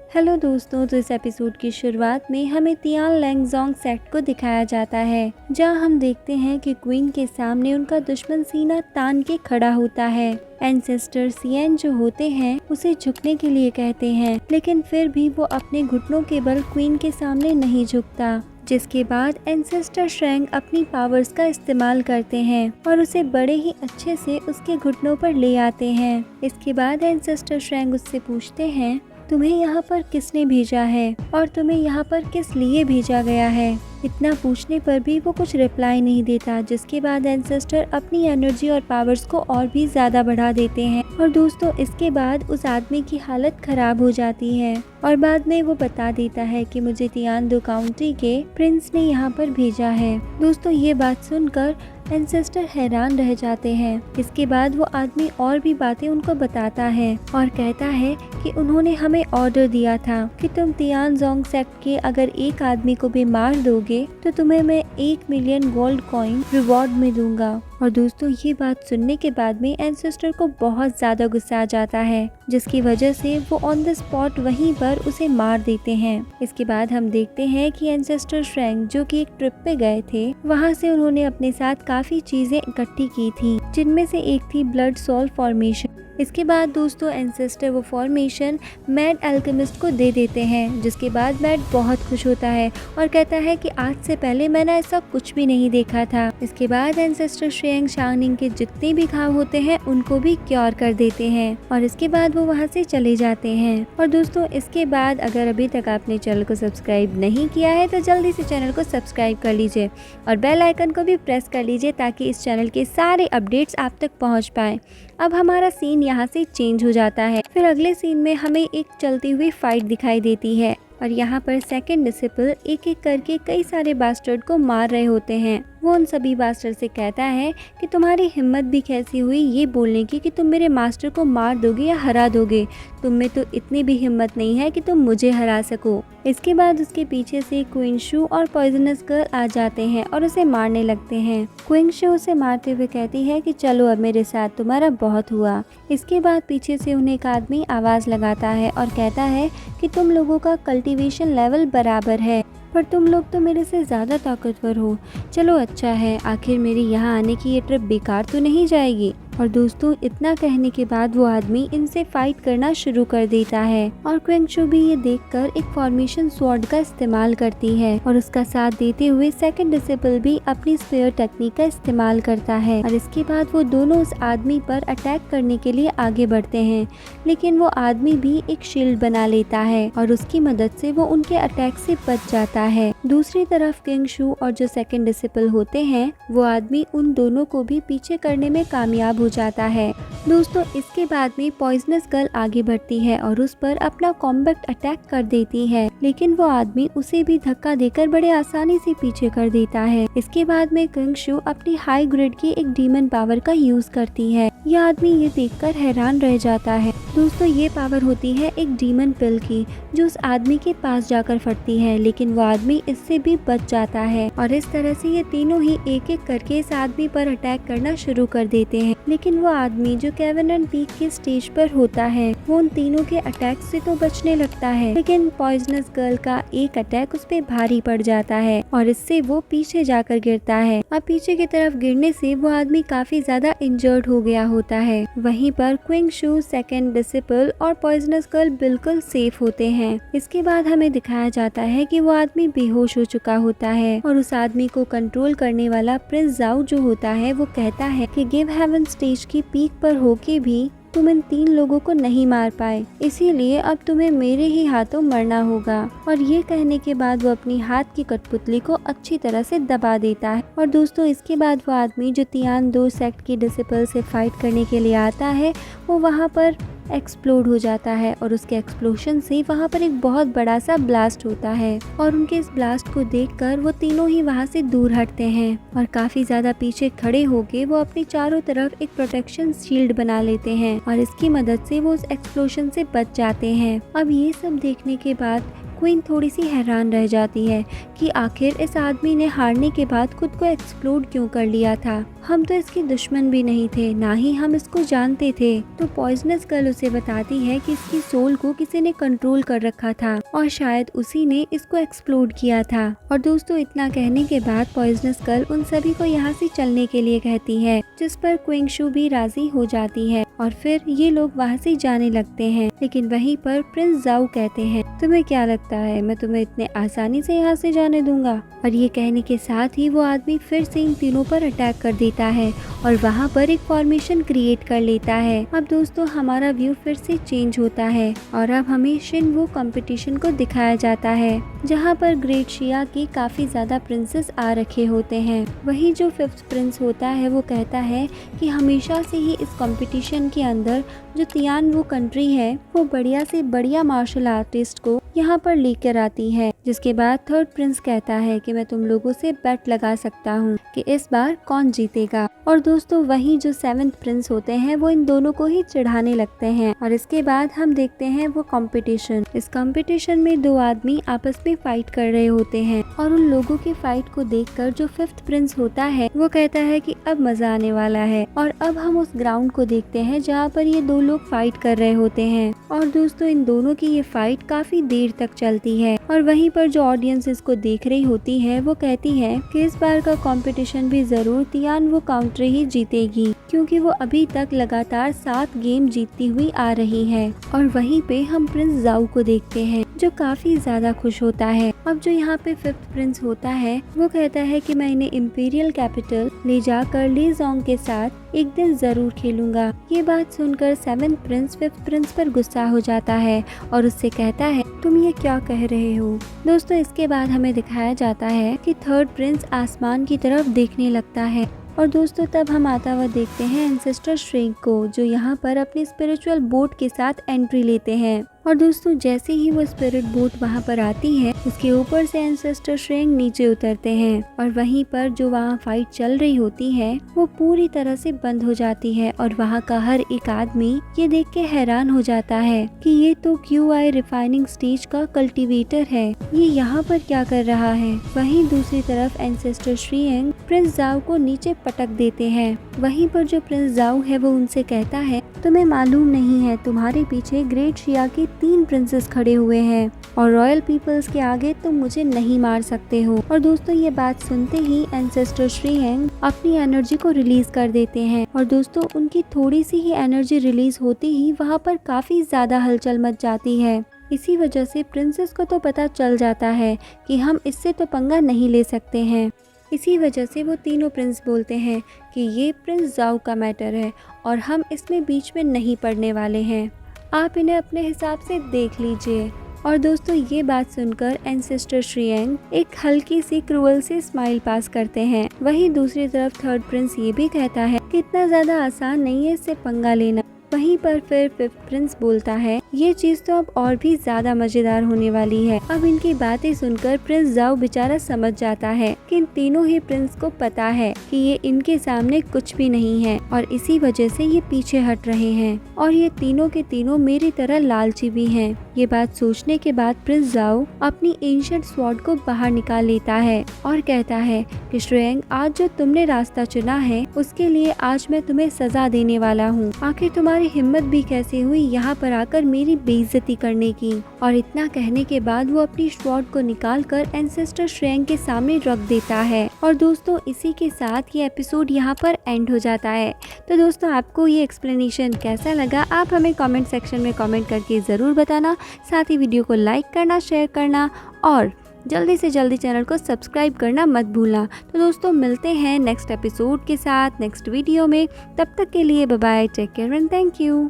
Hello दोस्तों, तो इस एपिसोड की शुरुआत में हमें तियान लैंगजोंग सेक्ट को दिखाया जाता है, जहां हम देखते हैं कि क्वीन के सामने उनका दुश्मन सीना तान के खड़ा होता है। एंसेस्टर सियन जो होते हैं उसे झुकने के लिए कहते हैं, लेकिन फिर भी वो अपने घुटनों के बल क्वीन के सामने नहीं झुकता। जिसके बाद एंसेस्टर श्रैंग अपनी पावर्स का इस्तेमाल करते हैं और उसे बड़े ही अच्छे से उसके घुटनों पर ले आते हैं। इसके बाद एंसेस्टर श्रैंग उससे पूछते हैं, तुम्हें यहाँ पर किसने भेजा है और तुम्हें यहाँ पर किस लिए भेजा गया है। इतना पूछने पर भी वो कुछ रिप्लाई नहीं देता, जिसके बाद एंसेस्टर अपनी एनर्जी और पावर्स को और भी ज्यादा बढ़ा देते हैं। और दोस्तों, इसके बाद उस आदमी की हालत खराब हो जाती है और बाद में वो बता देता है कि मुझे तियान-दो काउंटी के प्रिंस ने यहाँ पर भेजा है। दोस्तों, ये बात सुनकर एंसेस्टर हैरान रह जाते हैं। इसके बाद वो आदमी और भी बातें उनको बताता है और कहता है कि उन्होंने हमें ऑर्डर दिया था कि तुम तियानजोंग सेक्ट के अगर एक आदमी को भी मार दोगे तो तुम्हें मैं 1 मिलियन गोल्ड कॉइन रिवॉर्ड में दूंगा। और दोस्तों, ये बात सुनने के बाद में एंसेस्टर को बहुत ज्यादा गुस्सा आ जाता है, जिसकी वजह से वो ऑन द स्पॉट वहीं पर उसे मार देते हैं। इसके बाद हम देखते हैं कि एंसेस्टर श्रैंग जो कि एक ट्रिप पे गए थे, वहाँ से उन्होंने अपने साथ काफी चीजें इकट्ठी की थी, जिनमें से एक थी ब्लड सोल फॉर्मेशन। इसके बाद दोस्तों, एंसेस्टर वो फॉर्मेशन मैड अल्केमिस्ट को दे देते हैं, जिसके बाद मैड बहुत खुश होता है और कहता है कि आज से पहले मैंने ऐसा कुछ भी नहीं देखा था। इसके बाद एंसेस्टर श्रेंग शांगनिंग के जितने भी घाव होते हैं उनको भी क्योर कर देते हैं और इसके बाद वो वहाँ से चले जाते हैं। और दोस्तों, इसके बाद अगर अभी तक आपने चैनल को सब्सक्राइब नहीं किया है तो जल्दी से चैनल को सब्सक्राइब कर लीजिए और बेल आइकन को भी प्रेस कर लीजिए, ताकि इस चैनल के सारे अपडेट्स आप तक पहुँच पाए। अब हमारा सीन यहाँ से चेंज हो जाता है। फिर अगले सीन में हमें एक चलती हुई फाइट दिखाई देती है और यहाँ पर सेकंड डिसिपल एक एक करके कई सारे बास्टर्ड को मार रहे होते हैं। वो उन सभी बास्टर्ड से कहता है कि तुम्हारी हिम्मत भी कैसी हुई ये बोलने की कि तुम मेरे मास्टर को मार दोगे या हरा दोगे। तुम में तो इतनी भी हिम्मत नहीं है कि तुम मुझे हरा सको। इसके बाद उसके पीछे से क्वीन शू और पॉइजनस गर्ल आ जाते हैं और उसे मारने लगते हैं। क्वीन शू उसे मारते हुए कहती है कि चलो अब मेरे साथ, तुम्हारा बहुत हुआ। इसके बाद पीछे से उन्हें एक आदमी आवाज लगाता है और कहता है कि तुम लोगों का कल्टीवेशन लेवल बराबर है, पर तुम लोग तो मेरे से ज़्यादा ताकतवर हो। चलो अच्छा है, आखिर मेरी यहाँ आने की ये ट्रिप बेकार तो नहीं जाएगी। और दोस्तों, इतना कहने के बाद वो आदमी इनसे फाइट करना शुरू कर देता है और क्वेंग शू भी ये देखकर एक फॉर्मेशन स्वॉर्ड का इस्तेमाल करती है और उसका साथ देते हुए सेकंड डिसिपल भी अपनी स्पेयर टेक्निक का इस्तेमाल करता है। और इसके बाद वो दोनों उस आदमी पर अटैक करने के लिए आगे बढ़ते हैं, लेकिन वो आदमी भी एक शील्ड बना लेता है और उसकी मदद से वो उनके अटैक से बच जाता है। दूसरी तरफ क्वेंग शू और जो सेकंड डिसिपल होते हैं, वो आदमी उन दोनों को भी पीछे करने में कामयाब हो जाता है। दोस्तों, इसके बाद में पॉइजनस गर्ल आगे बढ़ती है और उस पर अपना कॉम्बैक्ट अटैक कर देती है, लेकिन वो आदमी उसे भी धक्का देकर बड़े आसानी से पीछे कर देता है। इसके बाद में क्वेंग शू अपनी हाई ग्रेड की एक डीमन पावर का यूज करती है। यह आदमी ये देखकर हैरान रह जाता है। दोस्तों, ये पावर होती है एक डीमन पिल की, जो उस आदमी के पास जाकर फटती है, लेकिन वो आदमी इससे भी बच जाता है और इस तरह से ये तीनों ही एक एक करके इस आदमी पर अटैक करना शुरू कर देते हैं। लेकिन वो आदमी जो कैवेनन पीक के स्टेज पर होता है, वो उन तीनों के अटैक से तो बचने लगता है, लेकिन पॉइजनस गर्ल का एक अटैक उस पे भारी पड़ जाता है और इससे वो पीछे जाकर गिरता है। अब पीछे की तरफ गिरने से वो आदमी काफी ज्यादा इंजर्ड हो गया होता है। वहीं पर क्वेंग शू, सेकंड डिसिपल और पॉइजनस गर्ल बिल्कुल सेफ होते हैं। इसके बाद हमें दिखाया जाता है कि वो आदमी बेहोश हो चुका होता है और उस आदमी को कंट्रोल करने वाला प्रिंस जाओ जो होता है, वो कहता है कि गिव हेवन स्टेज की पीक पर होके भी तुम इन 3 लोगों को नहीं मार पाए, इसीलिए अब तुम्हें मेरे ही हाथों मरना होगा। और ये कहने के बाद वो अपनी हाथ की कठपुतली को अच्छी तरह से दबा देता है। और दोस्तों, इसके बाद वो आदमी जो तियान-दो सेक्ट की डिसिपल से फाइट करने के लिए आता है, वो वहाँ पर एक्सप्लोड हो जाता है और उसके एक्सप्लोशन से वहाँ पर एक बहुत बड़ा सा ब्लास्ट होता है और उनके इस ब्लास्ट को देखकर वो तीनों ही वहाँ से दूर हटते हैं और काफी ज्यादा पीछे खड़े होके वो अपने चारों तरफ एक प्रोटेक्शन शील्ड बना लेते हैं और इसकी मदद से वो उस एक्सप्लोशन से बच जाते हैं। अब ये सब देखने के बाद क्वीन थोड़ी सी हैरान रह जाती है कि आखिर इस आदमी ने हारने के बाद खुद को एक्सप्लोड क्यों कर लिया था। हम तो इसके दुश्मन भी नहीं थे, ना ही हम इसको जानते थे। तो पॉइजनस गर्ल उसे बताती है कि इसकी सोल को किसी ने कंट्रोल कर रखा था और शायद उसी ने इसको एक्सप्लोड किया था। और दोस्तों इतना कहने के बाद पॉइजनस गर्ल उन सभी को यहाँ से चलने के लिए कहती है, जिस पर क्विंग शू भी राजी हो जाती है और फिर ये लोग वहाँ से जाने लगते हैं। लेकिन वहीं पर प्रिंस जाऊ कहते हैं, तुम्हें क्या लगता है मैं तुम्हें इतने आसानी से यहाँ से जाने दूंगा? और ये कहने के साथ ही वो आदमी फिर से इन तीनों पर अटैक कर देता है और वहाँ पर एक फॉर्मेशन क्रिएट कर लेता है। अब दोस्तों हमारा व्यू फिर से चेंज होता है और अब हमें शिनवू कंपटीशन को दिखाया जाता है, जहाँ पर ग्रेट शिया की काफी ज्यादा प्रिंसेस आ रखे होते हैं। वही जो 5th प्रिंस होता है वो कहता है कि हमेशा से ही इस कंपटीशन के अंदर जो तियानवू कंट्री है वो बढ़िया से बढ़िया मार्शल आर्टिस्ट को यहाँ पर लेकर आती है। जिसके बाद 3rd प्रिंस कहता है कि मैं तुम लोगों से बेट लगा सकता हूँ कि इस बार कौन जीतेगा। और दोस्तों वही जो 7th प्रिंस होते हैं वो इन दोनों को ही चिढ़ाने लगते हैं और इसके बाद हम देखते हैं वो कंपटीशन। इस कंपटीशन में 2 आदमी आपस में फाइट कर रहे होते हैं और उन लोगों की फाइट को देखकर जो 5th प्रिंस होता है वो कहता है कि अब मजा आने वाला है। और अब हम उस ग्राउंड को देखते हैं जहाँ पर ये 2 लोग फाइट कर रहे होते हैं और दोस्तों इन दोनों की ये फाइट काफी देर तक चलती है और वहीं पर जो ऑडियंस इसको देख रही होती है वो कहती है कि इस बार का कंपटीशन भी जरूर तियानवू काउंट्री ही जीतेगी, क्योंकि वो अभी तक लगातार 7 गेम जीतती हुई आ रही है। और वहीं पे हम प्रिंस जाऊ को देखते हैं जो काफी ज्यादा खुश होता है। अब जो यहाँ पे 5th प्रिंस होता है वो कहता है कि मैं इन्हें इम्पीरियल कैपिटल ले जाकर ली जोंग के साथ एक दिन जरूर खेलूंगा। ये बात सुनकर 7th प्रिंस 5th प्रिंस पर गुस्सा हो जाता है और उससे कहता है तुम ये क्या कह रहे हो। दोस्तों इसके बाद हमें दिखाया जाता है कि 3rd प्रिंस आसमान की तरफ देखने लगता है और दोस्तों तब हम आता हुआ देखते हैं एंसेस्टर श्रेंक को, जो यहाँ पर अपनी स्पिरिचुअल बोट के साथ एंट्री लेते हैं। और दोस्तों जैसे ही वो स्पिरिट बोट वहाँ पर आती है उसके ऊपर से एंसेस्टर श्रेंक नीचे उतरते हैं और वहीं पर जो वहाँ फाइट चल रही होती है वो पूरी तरह से बंद हो जाती है और वहाँ का हर एक आदमी ये देख के हैरान हो जाता है कि ये तो QI रिफाइनिंग स्टेज का कल्टीवेटर है, ये यहाँ पर क्या कर रहा है। वहीं दूसरी तरफ एंसेस्टर श्रेंक प्रिंस जाऊ को नीचे पटक देते हैं। वहीं पर जो प्रिंस जाऊ है वो उनसे कहता है तुम्हें मालूम नहीं है तुम्हारे पीछे ग्रेट शिया के 3 प्रिंसेस खड़े हुए हैं और रॉयल पीपल्स के आगे तुम मुझे नहीं मार सकते हो। और दोस्तों ये बात सुनते ही एंसेस्टर श्रेंक अपनी एनर्जी को रिलीज कर देते हैं और दोस्तों उनकी थोड़ी सी ही एनर्जी रिलीज होती ही वहाँ पर काफी ज्यादा हलचल मच जाती है। इसी वजह से प्रिंसेस को तो पता चल जाता है कि हम इससे तो पंगा नहीं ले सकते हैं। इसी वजह से वो तीनों प्रिंस बोलते हैं कि ये प्रिंस जाऊ का मैटर है और हम इसमें बीच में नहीं पड़ने वाले हैं, आप इन्हें अपने हिसाब से देख लीजिए। और दोस्तों ये बात सुनकर एंसेस्टर श्रेंक एक हल्की सी क्रूअल से स्माइल पास करते हैं। वहीं दूसरी तरफ 3rd प्रिंस ये भी कहता है कि इतना ज्यादा आसान नहीं है इससे पंगा लेना। वहीं पर फिर 5th प्रिंस बोलता है ये चीज तो अब और भी ज्यादा मजेदार होने वाली है। अब इनकी बातें सुनकर प्रिंस जाऊ बेचारा समझ जाता है कि इन तीनों ही प्रिंस को पता है कि ये इनके सामने कुछ भी नहीं है और इसी वजह से ये पीछे हट रहे हैं और ये तीनों के तीनों मेरी तरह लालची भी हैं। ये बात सोचने के बाद प्रिंस जाऊ अपनी एंशिएंट स्वॉर्ड को बाहर निकाल लेता है और कहता है कि श्रेंक आज जो तुमने रास्ता चुना है उसके लिए आज मैं तुम्हें सजा देने वाला हूँ। आखिर तुम्हारी हिम्मत भी कैसे हुई यहाँ पर आकर मेरी बेइज्जती करने की। और इतना कहने के बाद वो अपनी स्वॉर्ड को निकाल कर एंसेस्टर श्रेंक के सामने रख देता है। और दोस्तों इसी के साथ ये एपिसोड यहाँ पर एंड हो जाता है। तो दोस्तों आपको ये एक्सप्लेनेशन कैसा लगा आप हमें कमेंट सेक्शन में कमेंट करके ज़रूर बताना। साथ ही वीडियो को लाइक करना, शेयर करना और जल्दी से जल्दी चैनल को सब्सक्राइब करना मत भूलना। तो दोस्तों मिलते हैं नेक्स्ट एपिसोड के साथ नेक्स्ट वीडियो में। तब तक के लिए bye bye, take care and thank you.